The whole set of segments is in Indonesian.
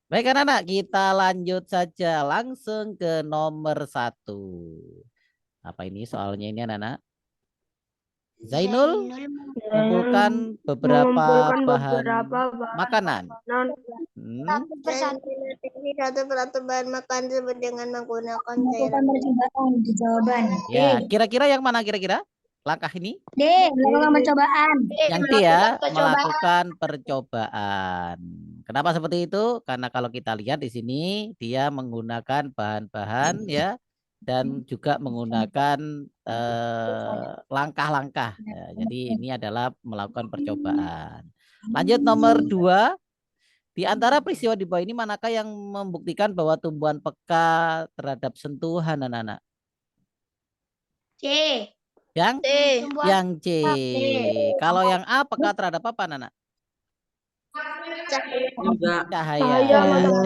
Baik anak-anak, kita lanjut saja langsung ke nomor 1. Apa ini soalnya ini anak-anak? Zainul mengumpulkan beberapa bahan makanan. Satu persatu bahan makan dengan menggunakan Melakukan percobaan di jawaban. D. Ya, kira-kira yang mana kira-kira? Langkah ini? D. Melakukan percobaan. Yang D ya, melakukan percobaan. Kenapa seperti itu? Karena kalau kita lihat di sini dia menggunakan bahan-bahan ya dan juga menggunakan langkah-langkah. Ya, jadi ini adalah melakukan percobaan. Lanjut nomor 2. Di antara peristiwa di bawah ini manakah yang membuktikan bahwa tumbuhan peka terhadap sentuhan anak-anak? C. Yang D. yang C. Kalau yang A peka terhadap apa anak-anak? Enggak. Cahaya.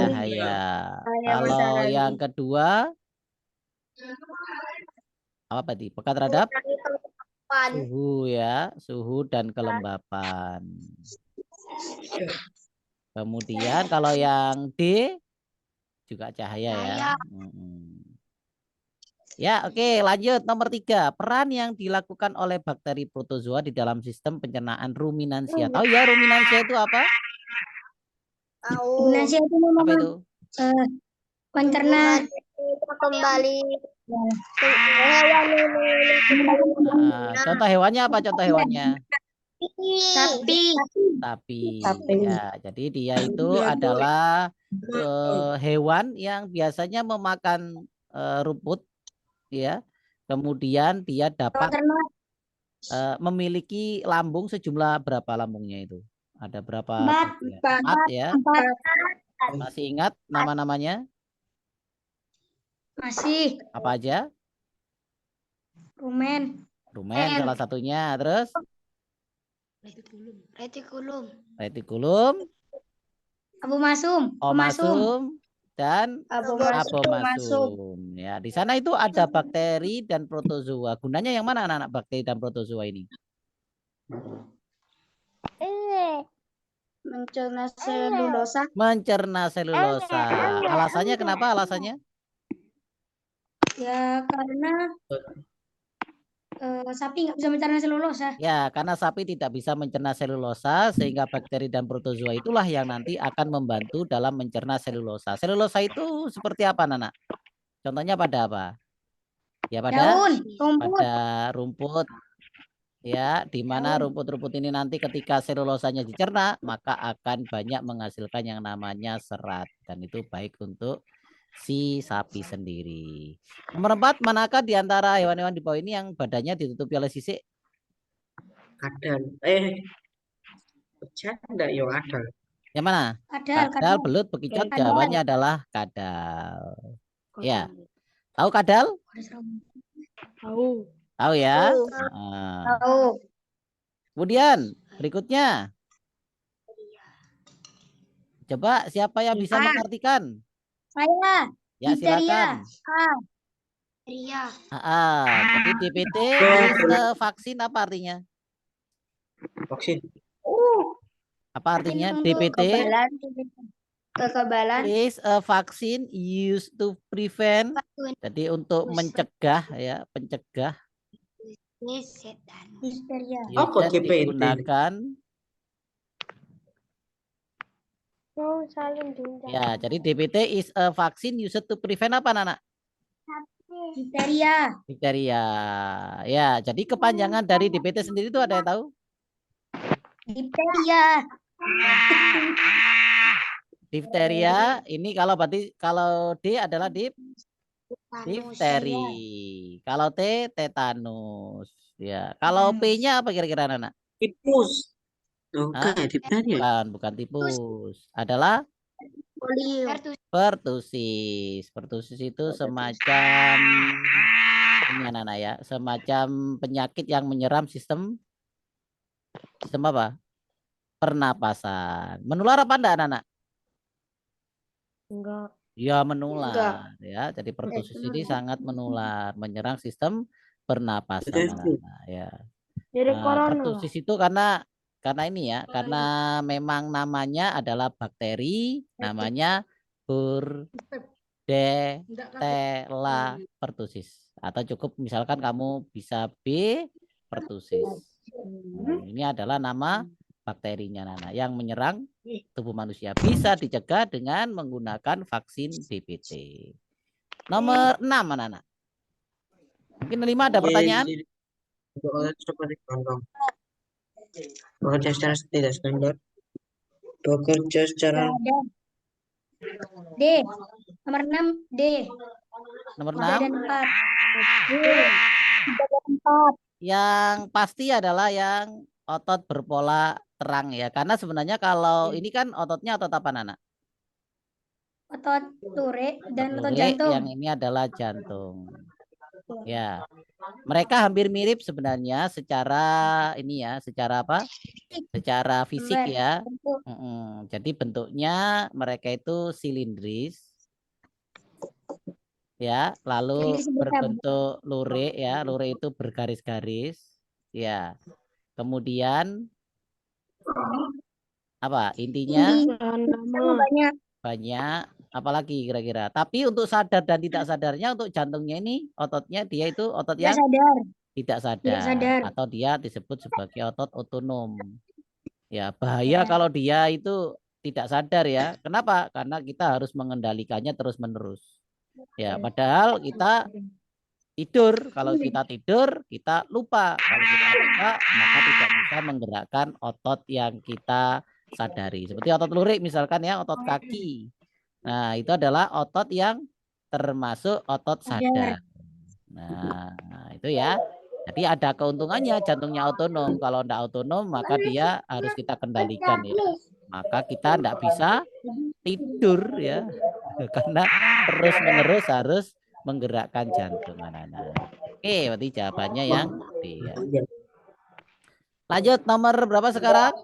Cahaya. Kalau yang kedua apa tadi? Peka terhadap suhu ya, suhu dan kelembapan. Kemudian kalau yang D juga cahaya ya. Ya, oke, lanjut nomor 3. Peran yang dilakukan oleh bakteri protozoa di dalam sistem pencernaan ruminansia. Tahu ya ruminansia itu apa? Ruminansia itu Apa memang itu? mencerna Kembali Contoh hewannya apa? Contoh hewannya? sapi. Sapi. Ya, jadi dia itu adalah hewan yang biasanya memakan rumput, ya. Kemudian dia dapat memiliki lambung sejumlah berapa lambungnya itu? Ada berapa? 4 ya. 4. Masih ingat nama-namanya? Masih. Apa aja? Rumen. Rumen salah satunya. Terus? Retikulum. Abomasum. Omasum dan Abomasum. abomasum. Ya, di sana itu ada bakteri dan protozoa. Gunanya yang mana anak-anak bakteri dan protozoa ini? Mencerna selulosa. Mencerna selulosa. Alasannya kenapa alasannya? Ya karena sapi nggak bisa mencerna selulosa. Ya, karena sapi tidak bisa mencerna selulosa sehingga bakteri dan protozoa itulah yang nanti akan membantu dalam mencerna selulosa. Selulosa itu seperti apa, Nana? Contohnya pada apa? Ya pada Daun, rumput. pada rumput. Ya, di mana rumput-rumput ini nanti ketika selulosanya dicerna, maka akan banyak menghasilkan yang namanya serat dan itu baik untuk si sapi sendiri. Nomor 4, manakah di antara hewan-hewan di bawah ini yang badannya ditutupi oleh sisik? Kadal. Bercanda ya ada. Yang mana? Kadal, belut, bekicot. Jawabannya adalah kadal. Ya. Tahu kadal? Tahu. Tahu ya? Tahu. Kemudian berikutnya. Coba siapa yang bisa mengartikan? Saya. Ya, silakan. Jadi DPT is vaksin apa artinya? Vaksin. Apa artinya DPT? Kekebalan. Is a vaccine used to prevent. Jadi untuk mencegah ya, pencegah. Histeria. Apa DPT? Digunakan. Ya, jadi DPT is a vaccine used to prevent apa, Nana? Histeria. Difteria. Ya, jadi kepanjangan dari DPT sendiri itu ada yang tahu? Difteria. Difteria ini kalau berarti kalau D adalah difteri. Kalau T tetanus. Ya, kalau P-nya apa kira-kira Nana? Tipus. Bukan tipus. Adalah pertusis. Pertusis itu semacam ini anak-anak ya, semacam penyakit yang menyerang sistem apa? Pernapasan. Menular apa enggak anak-anak? Enggak. Ya menular ya. Jadi pertusis ini sangat menular, menyerang sistem pernapasan anak-anak ya. Pertusis itu karena karena ini ya, karena memang namanya adalah bakteri, namanya Bordetella pertussis. Atau cukup misalkan kamu bisa B pertussis. Ini adalah nama bakterinya Nana yang menyerang tubuh manusia. Bisa dicegah dengan menggunakan vaksin DPT. Nomor 6 Nana. Mungkin 5 ada pertanyaan? Seperti kondom. Bekerja secara tidak standar. Bekerja secara D. Nomor 6 D. Nomor 3 dan 6 4. yang pasti adalah yang otot berpola terang ya. Karena sebenarnya kalau ini kan ototnya otot apa Nana? Otot lurik dan otot Lurik, jantung. yang ini adalah jantung. Ya. Mereka hampir mirip sebenarnya secara ini ya, secara apa? Secara fisik ya. Jadi bentuknya mereka itu silindris. Ya, lalu berbentuk lurik ya. Lurik itu bergaris-garis. Ya. Kemudian apa? Intinya banyak apalagi kira-kira. Tapi untuk sadar dan tidak sadarnya untuk jantungnya ini ototnya dia itu otot yang tidak sadar atau dia disebut sebagai otot otonom. Ya, bahaya kalau dia itu tidak sadar ya. Kenapa? Karena kita harus mengendalikannya terus-menerus. Ya, padahal kita tidur. Kalau kita tidur, kita lupa. Kalau kita lupa, maka tidak bisa menggerakkan otot yang kita sadari. Seperti otot lurik misalkan ya, otot kaki. Nah, itu adalah otot yang termasuk otot sadar. Nah, itu ya. Jadi ada keuntungannya jantungnya otonom. Kalau tidak otonom, maka dia harus kita kendalikan ya. Maka kita tidak bisa tidur ya. Karena terus-menerus harus menggerakkan jantung anak-anak. Oke, berarti jawabannya yang D ya. Lanjut nomor berapa sekarang?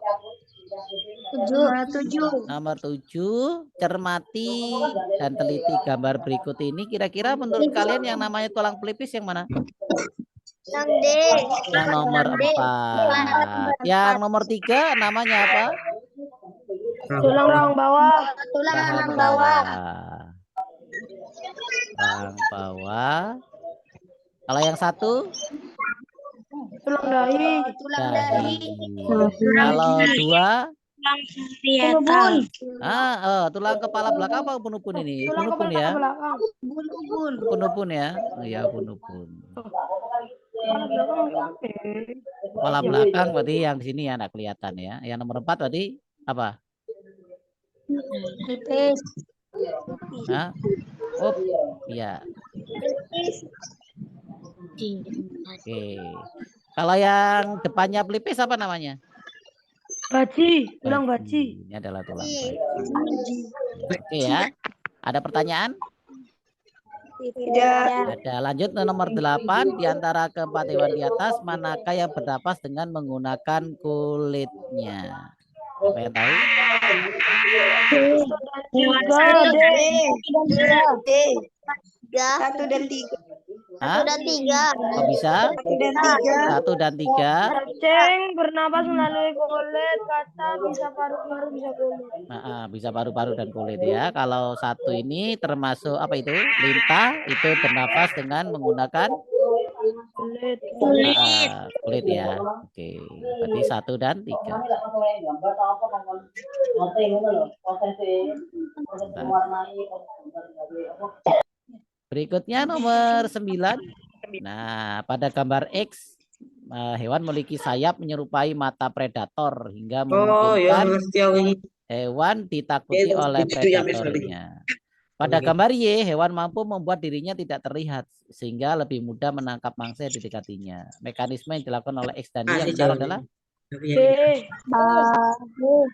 7. Nomor 7, cermati dan teliti gambar berikut ini. Kira-kira menurut kalian yang namanya tulang pelipis yang mana? Yang D. Yang nomor 4. Yang nomor 3 namanya apa? Tulang rahang bawah. Rahang bawah. Rahang bawah. Kalau yang 1? Tulang dahi. Dahi. Kalau 2? Tulang kepala belakang apa ubun-ubun ini? Ubun-ubun ya? Ubun-ubun ya? Oh ya, ubun-ubun. Kepala belakang berarti yang di sini ya, enggak kelihatan ya. Yang nomor 4 berarti apa? Pelipis. Hah? Oh, iya. Oke. Kalau yang depannya pelipis apa namanya? Baji. Tulang baji. Ini adalah tulang baji. Oke ya. Ada pertanyaan? Tidak. Ada. Lanjut ke nomor 8. Di antara keempat hewan di atas, manakah yang bernapas dengan menggunakan kulitnya? Apa yang tahu? Satu dan tiga. Hah? 1 dan 3. Kok bisa? 1 dan 3. Cacing bernapas melalui kulit, kaca bisa paru-paru, bisa kulit. Bisa paru-paru dan kulit ya. Kalau 1 ini termasuk apa itu? Lintah itu bernapas dengan menggunakan Kulit. kulit ya. Oke. Berarti 1 dan 3. Berikutnya nomor 9. Nah, pada gambar X, hewan memiliki sayap menyerupai mata predator hingga memungkinkan hewan ditakuti oleh predatornya. Pada gambar Y, hewan mampu membuat dirinya tidak terlihat sehingga lebih mudah menangkap mangsa yang didekatinya. Mekanisme yang dilakukan oleh X dan Y yang benar adalah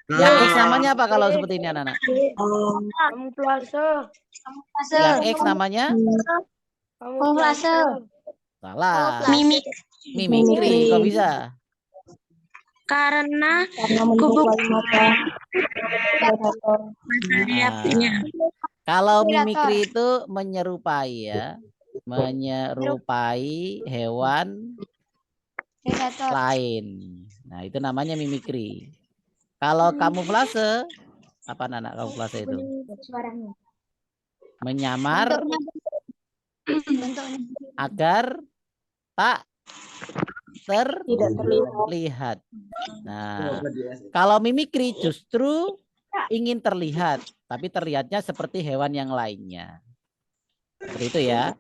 yang X namanya apa kalau seperti ini anak-anak? Kamuflase. Yang X namanya? Kamuflase. Salah. Mimikri. Kok bisa? Karena kubu Kalau mimikri itu menyerupai ya. Menyerupai hewan lain. Nah, itu namanya mimikri. Kalau kamuflase, apa anak kamuflase itu? Suaranya. Menyamar agar tak Tidak terlihat. Nah, kalau mimikri justru ingin terlihat, tapi terlihatnya seperti hewan yang lainnya. Seperti itu ya.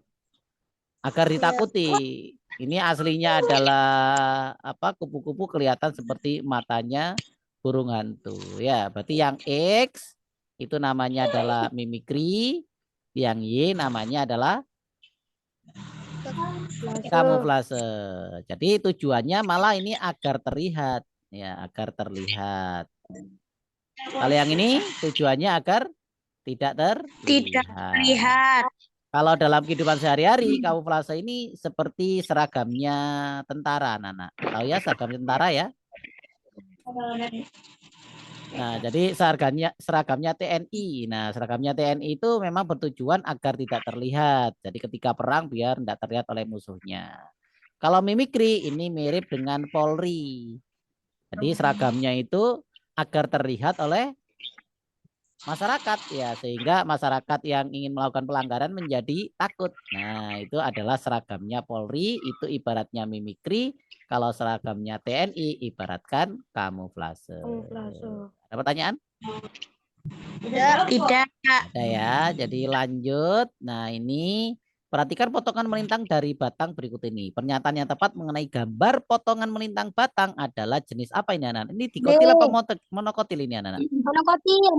Agar ditakuti. Ini aslinya adalah apa? Kupu-kupu kelihatan seperti matanya burung hantu. Ya, berarti yang X itu namanya adalah mimikri, yang Y namanya adalah kamuflase. Jadi tujuannya malah ini agar terlihat, ya, agar terlihat. Kalau yang ini tujuannya agar tidak terlihat. Kalau dalam kehidupan sehari-hari, kamuflase ini seperti seragamnya tentara, Nana. Tahu ya seragam tentara ya? Nah, jadi seragamnya TNI. Nah, seragamnya TNI itu memang bertujuan agar tidak terlihat. Jadi ketika perang biar tidak terlihat oleh musuhnya. Kalau mimikri ini mirip dengan Polri. Jadi seragamnya itu agar terlihat oleh masyarakat ya, sehingga masyarakat yang ingin melakukan pelanggaran menjadi takut. Nah, itu adalah seragamnya Polri, itu ibaratnya mimikri. Kalau seragamnya TNI ibaratkan kamuflase. Ada pertanyaan? Tidak. Ada ya. Jadi lanjut. Nah, ini perhatikan potongan melintang dari batang berikut ini. Pernyataan yang tepat mengenai gambar potongan melintang batang adalah jenis apa ini, anak? Ini dikotil apa monokotil ini, anak? Monokotil.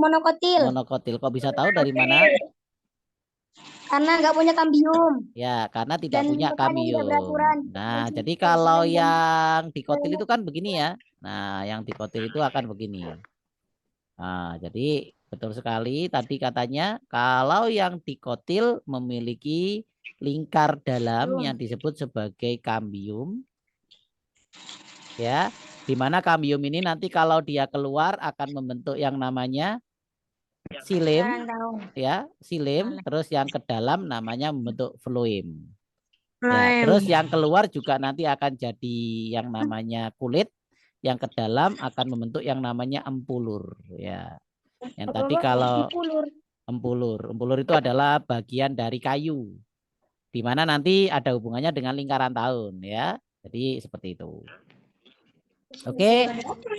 Monokotil. Kok bisa tahu dari mana? Karena nggak punya kambium. Ya, karena tidak Dan punya petani tidak kambium. beraturan. Nah, jadi kalau yang dikotil itu kan begini ya. Nah, yang dikotil itu akan begini. Nah, jadi betul sekali tadi katanya kalau yang dikotil memiliki lingkar dalam yang disebut sebagai kambium. Ya, di mana kambium ini nanti kalau dia keluar akan membentuk yang namanya silim, ya, silim. Terus yang ke dalam namanya membentuk floem. Ya, terus yang keluar juga nanti akan jadi yang namanya kulit, yang ke dalam akan membentuk yang namanya empulur. Ya, yang tadi kalau empulur itu adalah bagian dari kayu, di mana nanti ada hubungannya dengan lingkaran tahun, ya. Jadi seperti itu. Oke,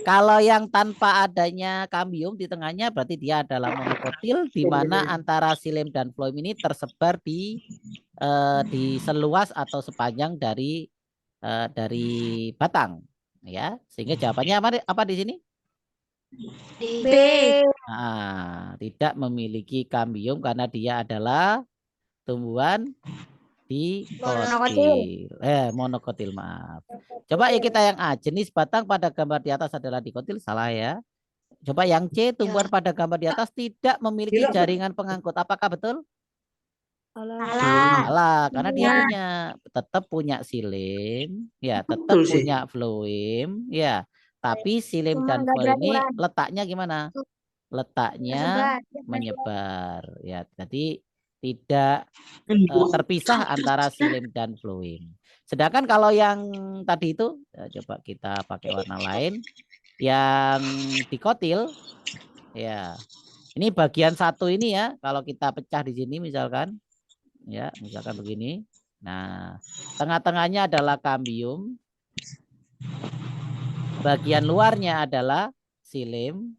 kalau yang tanpa adanya kambium di tengahnya berarti dia adalah monokotil, di mana antara silim dan floem ini tersebar di seluas atau sepanjang dari batang, ya. Sehingga jawabannya apa di sini? B. Nah, tidak memiliki kambium karena dia adalah tumbuhan dikotil. Monokotil, maaf. Coba ya kita yang A, jenis batang pada gambar di atas adalah dikotil, salah ya. Coba yang C, tumbuhan pada gambar di atas tidak memiliki jaringan pengangkut. Apakah betul? Salah, karena dia tetap punya silim, ya, tetap punya floem, ya. Tapi silim dan floem ini letaknya gimana? Letaknya menyebar, ya. Jadi tidak terpisah antara silim dan floem. Sedangkan kalau yang tadi itu, coba kita pakai warna lain, yang dikotil, ya. Ini bagian satu ini ya, kalau kita pecah di sini misalkan, ya, misalkan begini. Nah, tengah-tengahnya adalah kambium, bagian luarnya adalah silim,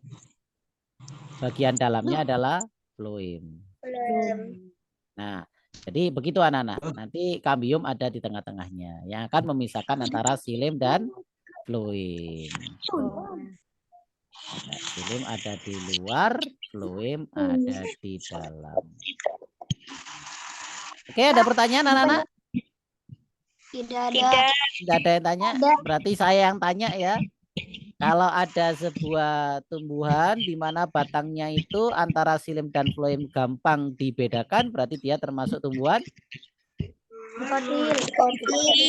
bagian dalamnya adalah floem. Nah, jadi begitu anak-anak. Nanti kambium ada di tengah-tengahnya yang akan memisahkan antara silim dan floem. Nah, silim ada di luar, floem ada di dalam. Oke, ada pertanyaan anak-anak? Tidak ada. Tidak ada yang tanya? Berarti saya yang tanya ya. Kalau ada sebuah tumbuhan di mana batangnya itu antara silim dan floem gampang dibedakan, berarti dia termasuk tumbuhan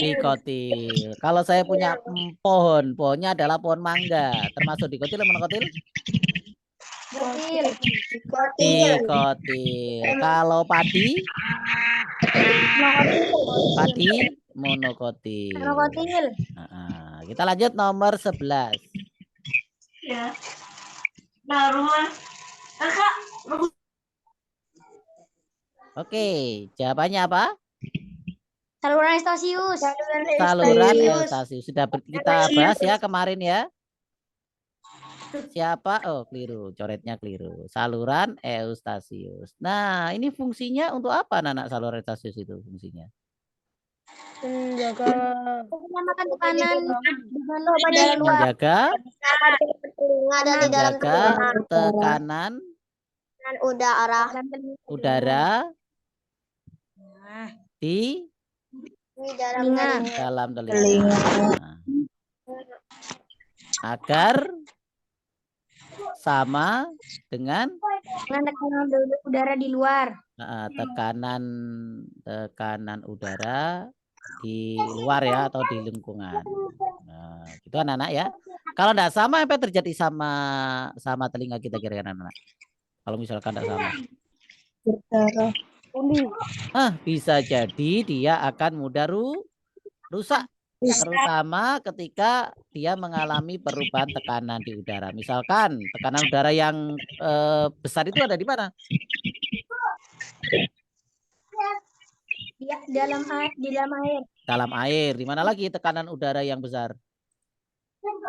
dikotil. Kalau saya punya pohonnya adalah pohon mangga, termasuk dikotil atau monokotil? Dikotil. Kalau padi? Padi monokotil. kita lanjut nomor 11. Ya. Nah, rumah. Kakak. Oke, jawabannya apa? Saluran Eustachius. Saluran Eustachius. Sudah kita bahas ya kemarin ya. Siapa? Oh, keliru. Coretnya keliru. Saluran Eustachius. Nah, ini fungsinya untuk apa anak saluran Eustachius itu fungsinya? Menjaga. Menyamakan tekanan dengan udara luar. Menjaga Ada di dalam tekanan udara. udara di Di dalam telinga. Nah, agar sama dengan tekanan udara di luar. tekanan udara di luar ya atau di lingkungan. Nah, gitu anak-anak ya. Kalau tidak sama apa yang terjadi sama telinga kita kira-kira anak-anak? Kalau misalkan tidak sama. Bisa jadi dia akan mudah rusak. Terutama ketika dia mengalami perubahan tekanan di udara. Misalkan tekanan udara yang besar itu ada di mana? Di dalam air. Dalam air. Di mana lagi tekanan udara yang besar?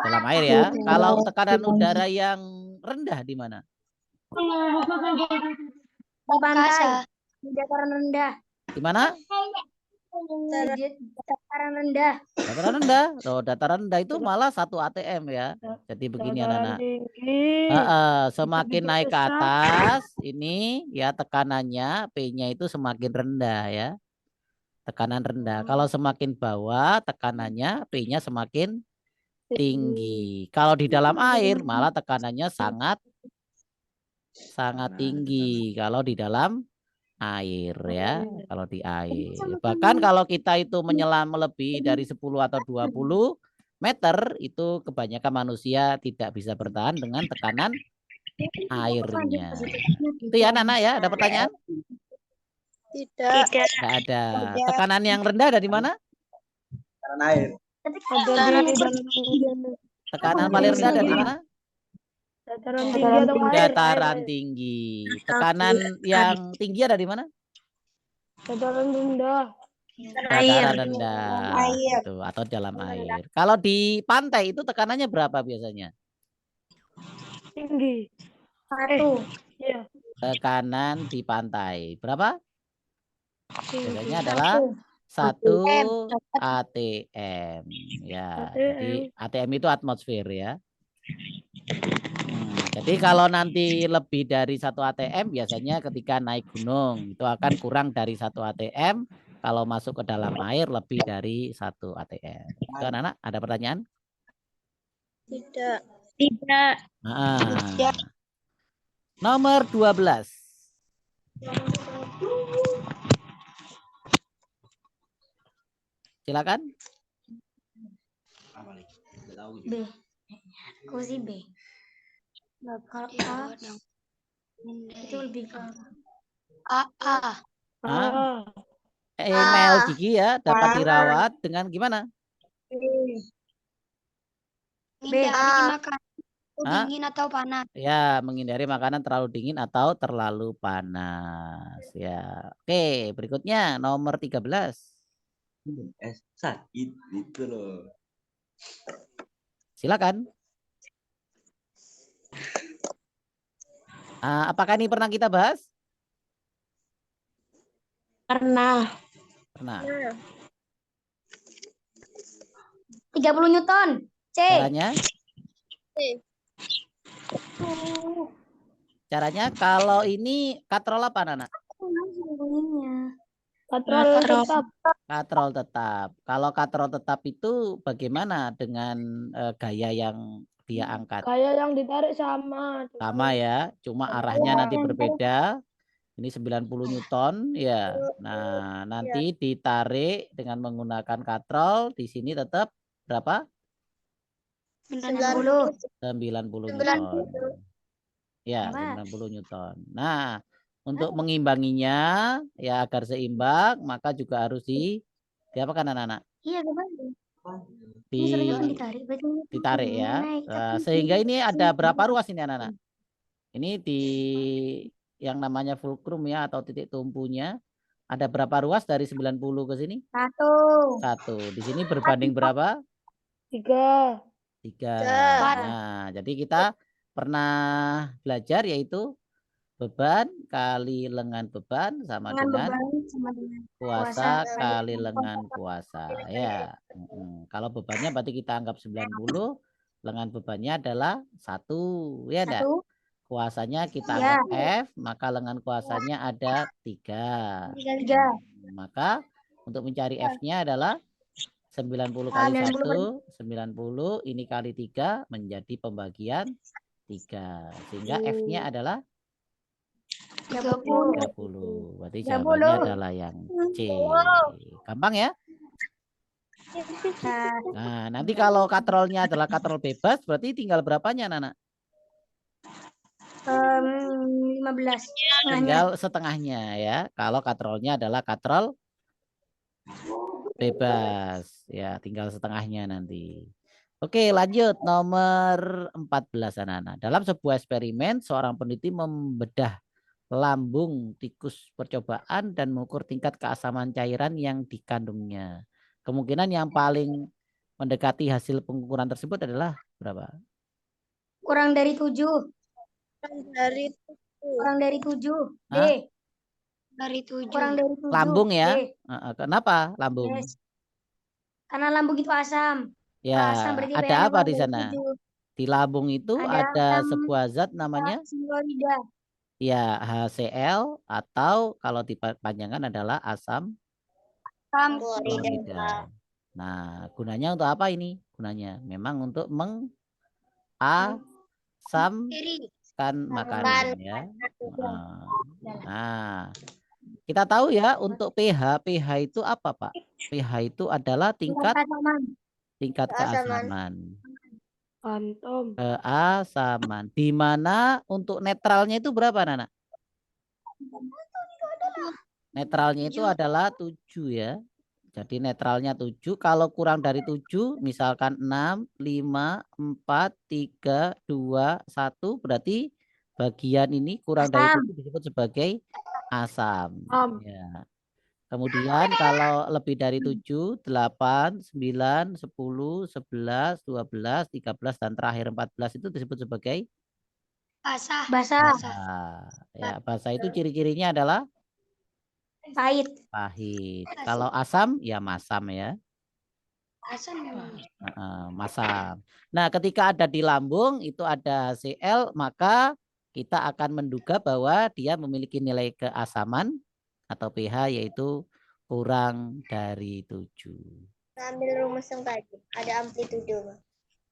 Dalam air ya. Kalau tekanan udara yang rendah di mana? Di pantai. Di dataran rendah. Di mana? Dataran rendah. Dataran rendah. Oh, dataran rendah itu malah 1 ATM ya. Jadi begini anak-anak. Semakin naik ke atas ini ya tekanannya P-nya itu semakin rendah ya. Tekanan rendah. Kalau semakin bawah tekanannya P-nya semakin tinggi. Kalau di dalam air malah tekanannya sangat tinggi kalau di dalam air ya. Kalau di air. Bahkan kalau kita itu menyelam lebih dari 10 atau 20 meter itu kebanyakan manusia tidak bisa bertahan dengan tekanan airnya. Itu ya anak-anak ya, ada pertanyaan? Tidak. Tidak ada. Tekanan yang rendah ada di mana? Tekanan air. Tekanan paling rendah ada di mana? Dataran tinggi atau air? Dataran tinggi. Tekanan yang tinggi ada di mana? Dataran rendah. Dataran rendah. Itu, atau dalam air. Kalau di pantai itu tekanannya berapa biasanya? Tinggi. 1. Iya. Tekanan di pantai. Berapa? Tinggi. Biasanya adalah 1 ATM. Ya, jadi ATM itu atmosfer ya. Jadi kalau nanti lebih dari 1 ATM biasanya ketika naik gunung itu akan kurang dari 1 ATM. Kalau masuk ke dalam air lebih dari 1 ATM. Itu anak-anak ada pertanyaan? Tidak. Nomor 12. Silakan. B. Aku sih B. Kalau A itu lebih ke A. Email gigi ya dapat dirawat dengan gimana? B. Dingin atau panas. Ya, menghindari makanan terlalu dingin atau terlalu panas. Ya. Oke, berikutnya nomor 13. Sakit gitu loh. Silakan. Apakah ini pernah kita bahas? Pernah. 30 Newton. C. Caranya kalau ini katrol apa anak? Katrol tetap. Katrol tetap. Kalau katrol tetap itu bagaimana dengan gaya yang dia angkat? Kayak yang ditarik sama. Sama ya, cuma arahnya nanti berbeda. Ini 90 Newton ya. Nah, nanti ditarik dengan menggunakan katrol di sini tetap berapa? 90. 90 Newton. Ya, 90 Newton. Nah, untuk mengimbanginya ya agar seimbang maka juga harus diapakan anak-anak? Iya, gimana? ditarik ya. Sehingga ini ada berapa ruas ini anak-anak? Ini di yang namanya fulcrum ya atau titik tumpunya. Ada berapa ruas dari 90 ke sini? 1. Di sini berbanding berapa? 3. 3. Nah, jadi kita pernah belajar yaitu beban kali lengan beban sama dengan kuasa kali lengan kuasa ya. Kalau bebannya berarti kita anggap 90, lengan bebannya adalah 1 ya enggak? Kuasanya kita anggap F, maka lengan kuasanya ada 3. Maka untuk mencari F-nya adalah 90 kali 1, 90 ini kali 3 menjadi pembagian 3. Sehingga F-nya adalah 30. Berarti jawabannya adalah yang C. Gampang ya? Nah, nanti kalau katrolnya adalah katrol bebas, berarti tinggal berapanya, Nana? 15. Tinggal setengahnya ya. Kalau katrolnya adalah katrol bebas. Ya, tinggal setengahnya nanti. Oke, lanjut. Nomor 14, anak-anak. Dalam sebuah eksperimen, seorang peneliti membedah lambung tikus percobaan dan mengukur tingkat keasaman cairan yang dikandungnya. Kemungkinan yang paling mendekati hasil pengukuran tersebut adalah berapa? Kurang dari 7. Kurang dari 7. D. Dari 7. Kurang dari 7. Lambung ya? D. Kenapa lambung? Yes. Karena lambung itu asam. Ya, Asam berarti ada pH-nya apa kurang di dari sana? 7. Di lambung itu Ada ada asam sebuah zat namanya klorida. ya HCl atau kalau dipanjangkan adalah asam klorida. Nah, gunanya untuk apa ini? Gunanya memang untuk mengasamkan makanan ya. Nah, kita tahu ya untuk pH. pH itu apa, Pak? pH itu adalah tingkat keasaman. Keasaman. Di mana untuk netralnya itu berapa, Nana? Netralnya itu adalah 7 ya. Jadi netralnya 7. Kalau kurang dari 7, misalkan 6, 5, 4, 3, 2, 1. Berarti bagian ini kurang dari 7 disebut sebagai asam. Ya. Kemudian kalau lebih dari 7, 8, 9, 10, 11, 12, 13, dan terakhir 14 itu disebut sebagai Basah. Ya, basah itu ciri-cirinya adalah Pahit. Kalau asam ya masam ya. Asam. Masam. Nah, ketika ada di lambung itu ada Cl, maka kita akan menduga bahwa dia memiliki nilai keasaman atau pH yaitu kurang dari 7. Ambil rumus yang tadi, ada amplitudo.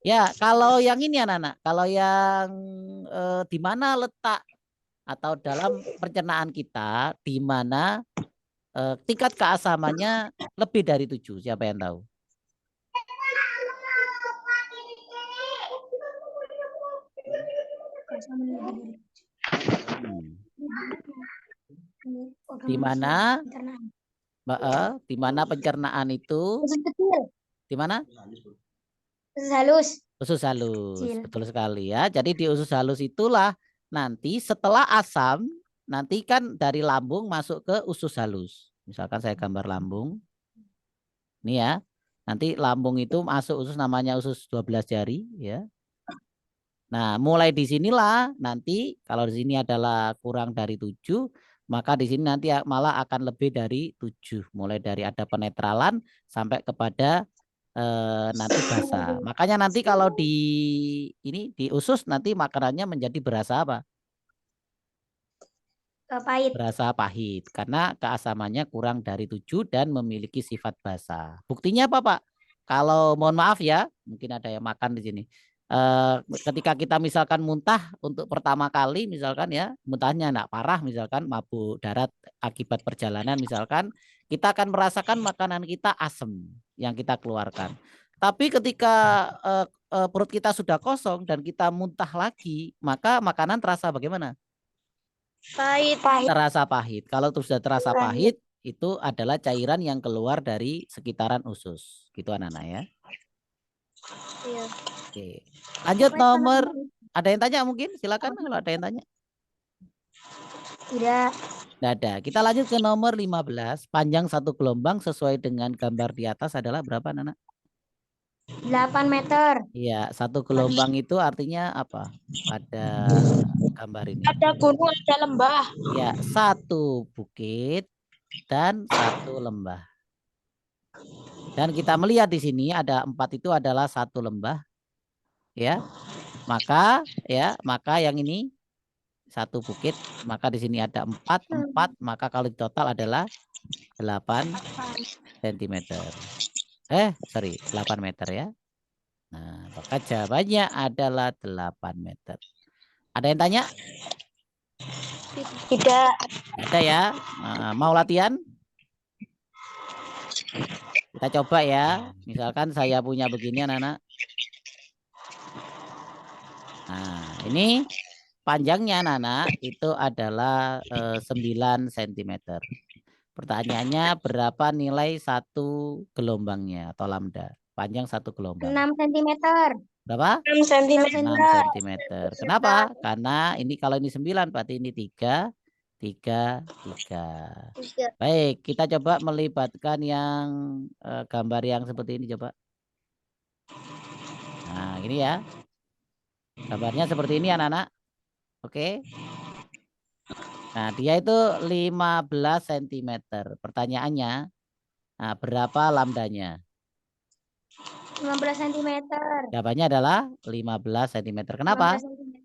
Ya, kalau yang ini anak-anak, kalau yang di mana letak atau dalam pencernaan kita di mana tingkat keasamannya lebih dari 7, siapa yang tahu? Di mana pencernaan itu? Di mana? Usus halus. Usus halus, betul sekali ya. Jadi di usus halus itulah nanti setelah asam, nanti kan dari lambung masuk ke usus halus. Misalkan saya gambar lambung. Ini ya. Nanti lambung itu masuk usus namanya usus 12 jari ya. Nah, mulai di sinilah nanti kalau di sini adalah kurang dari 7, maka di sini nanti malah akan lebih dari 7. Mulai dari ada penetralan sampai kepada nanti basah. Makanya nanti kalau di usus nanti makanannya menjadi berasa apa? Pahit. Berasa pahit karena keasamannya kurang dari 7 dan memiliki sifat basah. Buktinya apa, Pak? Kalau mohon maaf ya, mungkin ada yang makan di sini. Ketika kita misalkan muntah untuk pertama kali misalkan ya, muntahnya enggak parah misalkan mabuk darat akibat perjalanan misalkan, kita akan merasakan makanan kita asam yang kita keluarkan. Tapi ketika perut kita sudah kosong dan kita muntah lagi, maka makanan terasa bagaimana? Pahit. Terasa pahit. Kalau sudah terasa pahit, itu adalah cairan yang keluar dari sekitaran usus. Gitu anak-anak ya. Iya. Oke. Lanjut nomor. Ada yang tanya mungkin? Silakan kalau ada yang tanya. Tidak. Tidak ada. Kita lanjut ke nomor 15. Panjang satu gelombang sesuai dengan gambar di atas adalah berapa, Nana? 8 meter. Iya, satu gelombang itu artinya apa? Pada gambar ini. Ada gunung, ada lembah. Ya, satu bukit dan satu lembah. Dan kita melihat di sini ada 4 itu adalah satu lembah. Ya. Maka yang ini satu bukit, maka di sini ada 4, maka kalau di total adalah 8 cm. 8 meter ya. Nah, maka jawabannya adalah 8 meter. Ada yang tanya? Tidak. Ada ya. Nah, mau latihan? Kita coba ya. Misalkan saya punya begini anak-anak. Nah, ini panjangnya anak-anak itu adalah 9 cm. Pertanyaannya berapa nilai satu gelombangnya atau lambda? Panjang satu gelombang. 6 cm. Berapa? 6 cm. 6 cm. Kenapa? Karena ini kalau ini 9 berarti ini 3. Baik, kita coba melibatkan yang gambar yang seperti ini coba. Nah, ini ya. Gambarnya seperti ini anak-anak. Oke. Nah, dia itu 15 cm. Pertanyaannya, nah, berapa lambdanya? 15 cm. Jawabannya adalah 15 cm. Kenapa? 15 cm.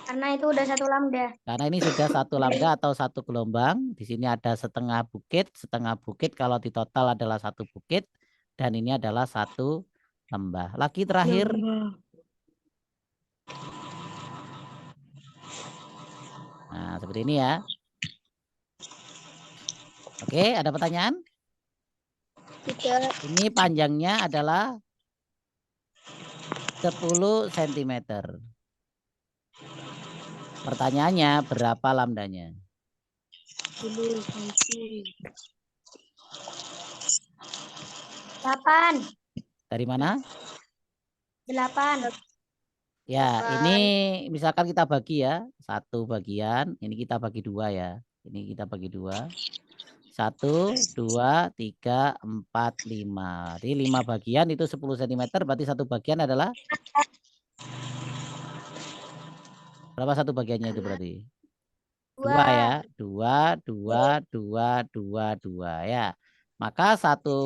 Karena itu udah satu lambda. Karena ini sudah satu lambda atau satu gelombang. Di sini ada setengah bukit. Setengah bukit kalau di total adalah satu bukit. Dan ini adalah satu lembah. Lagi terakhir. Nah, seperti ini ya. Oke, ada pertanyaan? Tidak. Ini panjangnya adalah 10 cm. Pertanyaannya berapa lambdanya? 8. Dari mana? 8. Ya, ini misalkan kita bagi ya. Satu bagian, ini kita bagi 2 ya. Ini kita bagi 2. 1, 2, 3, 4, 5. Jadi 5 bagian itu 10 cm. Berarti satu bagian adalah berapa satu bagiannya itu berarti? 2 ya. 2, 2, 2, 2, 2 ya. Maka satu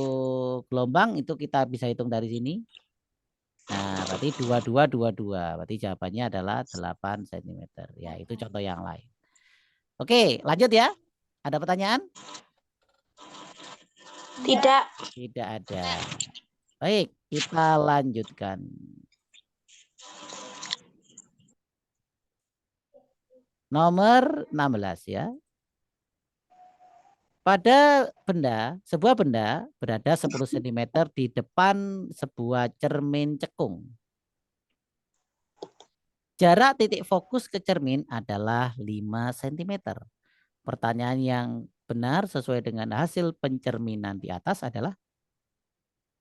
gelombang itu kita bisa hitung dari sini. Nah, berarti 2, 2, 2, 2. Berarti jawabannya adalah 8 cm. Ya, itu contoh yang lain. Oke, lanjut ya. Ada pertanyaan? Tidak. Tidak ada. Baik, kita lanjutkan. Nomor 16 ya. Pada sebuah benda berada 10 cm di depan sebuah cermin cekung. Jarak titik fokus ke cermin adalah 5 cm. Pertanyaan yang benar sesuai dengan hasil pencerminan di atas adalah?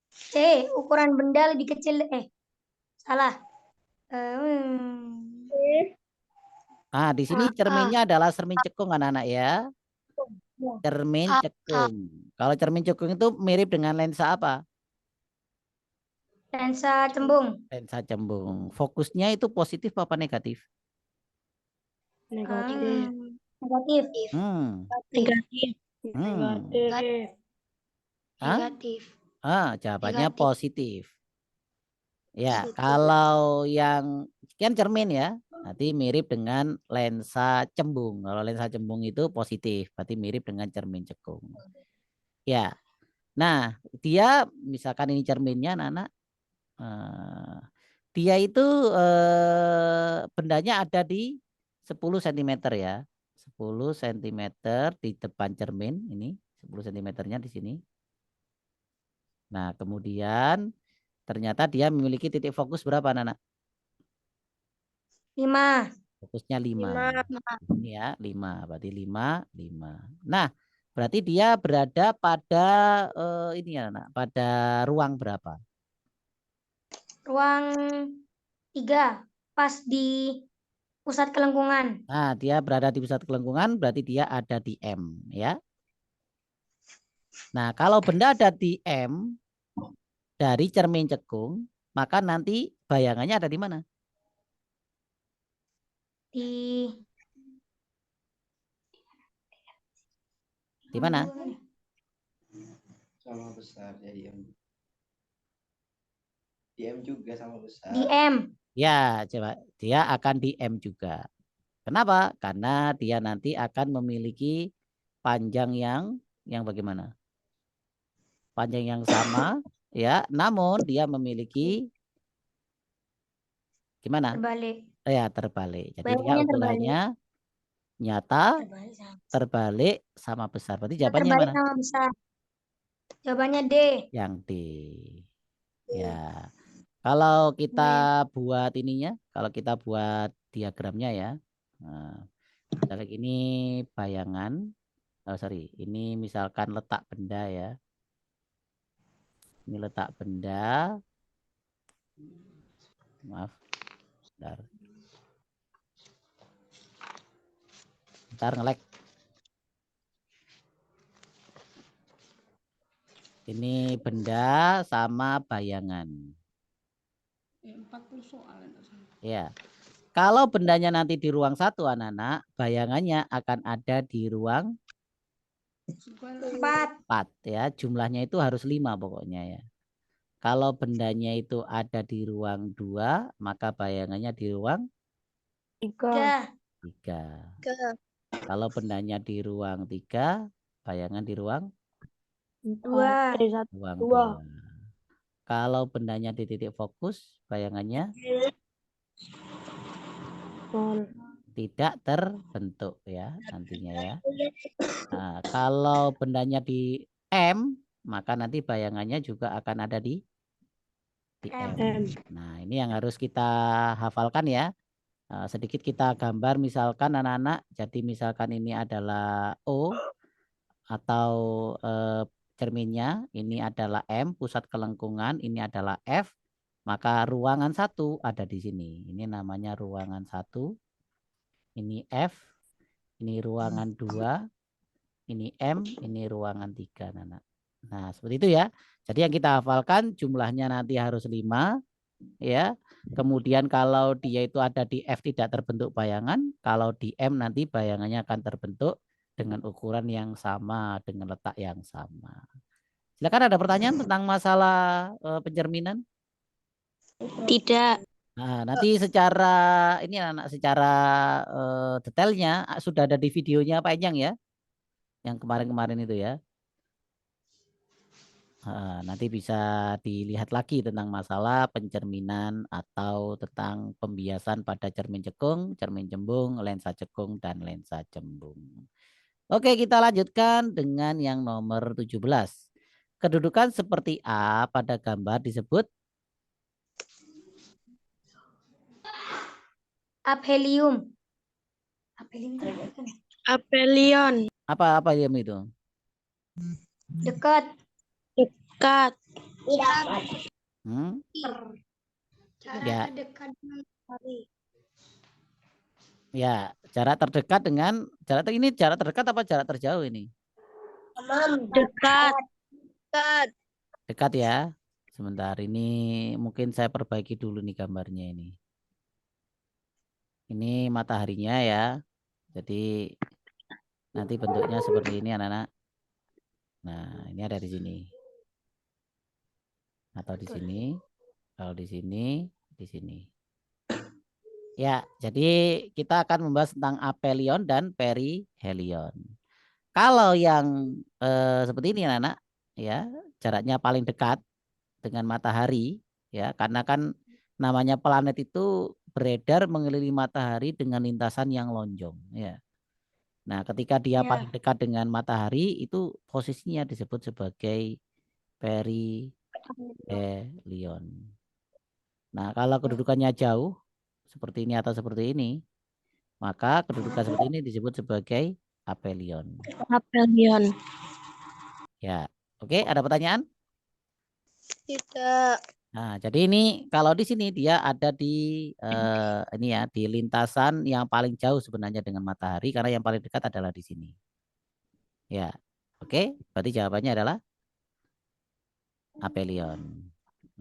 C. Ukuran benda lebih kecil. Salah. Nah, di sini cerminnya adalah cermin cekung anak-anak ya. Cermin cekung. Kalau cermin cekung itu mirip dengan lensa apa? Lensa cembung. Lensa cembung. Fokusnya itu positif apa negatif? Negatif. Negatif. Negatif. Negatif. Jawabannya Negatif. positif. Ya, kalau yang sekian cermin ya, nanti mirip dengan lensa cembung. Kalau lensa cembung itu positif, berarti mirip dengan cermin cekung. Ya, nah dia misalkan ini cerminnya, anak-anak, dia itu bendanya ada di 10 cm ya, 10 cm di depan cermin ini, 10 cm-nya di sini. Nah, kemudian ternyata dia memiliki titik fokus berapa, anak-anak? 5. Fokusnya 5. Ini ya, 5. Berarti 5, 5. Nah, berarti dia berada pada ini ya, anak, pada ruang berapa? ruang 3 pas di pusat kelengkungan. Nah, dia berada di pusat kelengkungan berarti dia ada di M, ya. Nah, kalau benda ada di M dari cermin cekung, maka nanti bayangannya ada di mana? Di mana? Sama besar jadi M. Di M juga sama besar. Di M. Ya, coba dia akan di M juga. Kenapa? Karena dia nanti akan memiliki panjang yang bagaimana? Panjang yang sama, ya. Namun dia memiliki gimana? Terbalik. Ya, terbalik. Jadi dia Bayangannya terbalik. ukurannya nyata terbalik sama besar. Berarti jawabannya Terbalik mana? sama besar. Jawabannya D. Yang D. Ya. Kalau kita buat ininya, kalau kita buat diagramnya ya. Nah, misalnya ini bayangan. Oh, sorry, ini misalkan letak benda ya. Ini letak benda. Maaf. Bentar. Bentar nge-lag. Ini benda sama bayangan. 40 soal. Ya. Kalau bendanya nanti di ruang 1 anak-anak, bayangannya akan ada di ruang 4 ya. Jumlahnya itu harus 5 pokoknya ya. Kalau bendanya itu ada di ruang 2, maka bayangannya di ruang 3. 3. Kalau bendanya di ruang 3, bayangan di ruang 2. ruang 2. 2. Kalau bendanya di titik fokus, bayangannya tidak terbentuk ya nantinya ya. Nah, kalau bendanya di M, maka nanti bayangannya juga akan ada di M. Nah, ini yang harus kita hafalkan ya. Sedikit kita gambar misalkan anak-anak. Jadi misalkan ini adalah O atau cerminnya, ini adalah M, pusat kelengkungan, ini adalah F. Maka ruangan 1 ada di sini. Ini namanya ruangan 1. Ini F, ini ruangan 2, ini M, ini ruangan 3, anak. Nah, seperti itu ya. Jadi yang kita hafalkan jumlahnya nanti harus 5 ya. Kemudian kalau dia itu ada di F tidak terbentuk bayangan, kalau di M nanti bayangannya akan terbentuk dengan ukuran yang sama, dengan letak yang sama. Silakan, ada pertanyaan tentang masalah pencerminan? Tidak. Nah, nanti secara ini anak secara detailnya sudah ada di videonya Pak Enjang ya. Yang kemarin-kemarin itu ya. Nanti bisa dilihat lagi tentang masalah pencerminan atau tentang pembiasan pada cermin cekung, cermin cembung, lensa cekung, dan lensa cembung. Oke, kita lanjutkan dengan yang nomor 17. Kedudukan seperti A pada gambar disebut Aphelium. Apelion. apa dia itu? Dekat. Hmm? Cara terdekat dengan matahari. Ya, jarak terdekat dengan ini jarak terdekat apa jarak terjauh ini? Dekat. Dekat ya. Sebentar, ini mungkin saya perbaiki dulu nih gambarnya ini. Ini mataharinya ya. Jadi nanti bentuknya seperti ini anak-anak. Nah, ini ada di sini. Atau di sini. Kalau di sini, di sini. Ya, jadi kita akan membahas tentang aphelion dan perihelion. Kalau yang seperti ini anak-anak, ya, jaraknya paling dekat dengan matahari, ya, karena kan namanya planet itu beredar mengelilingi matahari dengan lintasan yang lonjong, ya. Nah, ketika dia paling dekat dengan matahari itu posisinya disebut sebagai perihelion. Nah, kalau kedudukannya jauh seperti ini atau seperti ini, maka kedudukan seperti ini disebut sebagai aphelion. Ya, oke, ada pertanyaan? Tidak. Nah, jadi ini kalau di sini dia ada di ini ya, di lintasan yang paling jauh sebenarnya dengan matahari karena yang paling dekat adalah di sini. Ya. Oke, berarti jawabannya adalah aphelion.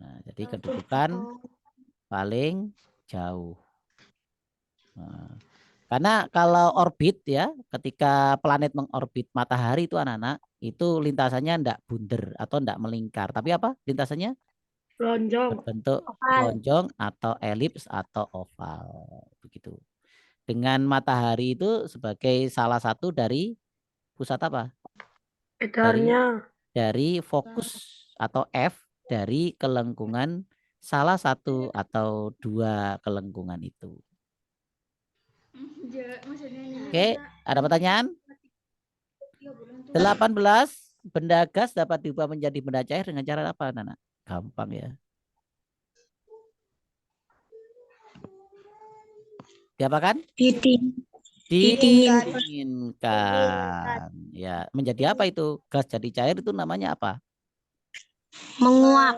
Nah, jadi kedudukan paling jauh. Nah, karena kalau orbit ya, ketika planet mengorbit matahari itu anak-anak, itu lintasannya ndak bunder atau ndak melingkar. Tapi apa? Lintasannya Lonjong. berbentuk lonjong atau elips atau oval. Begitu. Dengan matahari itu sebagai salah satu dari pusat apa? Edarnya. Dari fokus atau F dari kelengkungan salah satu atau dua kelengkungan itu. Oke, ada pertanyaan? 18 benda gas dapat diubah menjadi benda cair dengan cara apa, Nana? Gampang ya. Diapakan? Didinginkan. Ya, menjadi apa itu? Gas jadi cair itu namanya apa? Menguap.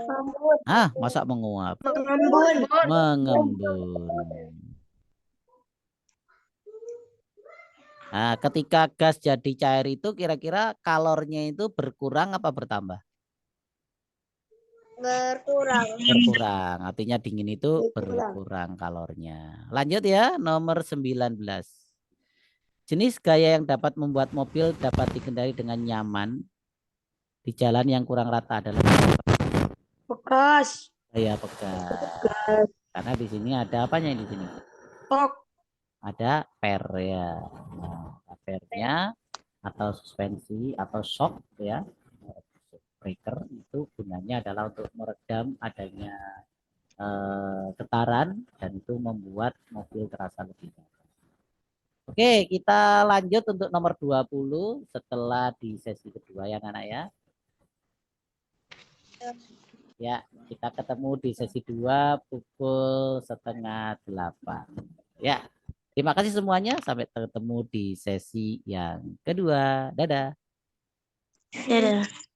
Ah, masa menguap? Mengembun. Mengembun. Nah, ketika gas jadi cair itu kira-kira kalornya itu berkurang apa bertambah? Berkurang. Berkurang. Artinya dingin itu berkurang kalornya. Lanjut ya, nomor 19. Jenis gaya yang dapat membuat mobil dapat dikendali dengan nyaman di jalan yang kurang rata adalah Bekas. gaya pegas. Karena di sini ada apanya di sini? Tok. Ada per ya. Nah, pernya atau suspensi atau shock ya. Breaker itu gunanya adalah untuk meredam adanya getaran dan itu membuat mobil terasa lebih nyaman. Oke, kita lanjut untuk nomor 20 setelah di sesi kedua ya anak ya. Ya, kita ketemu di sesi 2 pukul 7:30. Ya, terima kasih semuanya. Sampai ketemu di sesi yang kedua. Dadah. Dadah.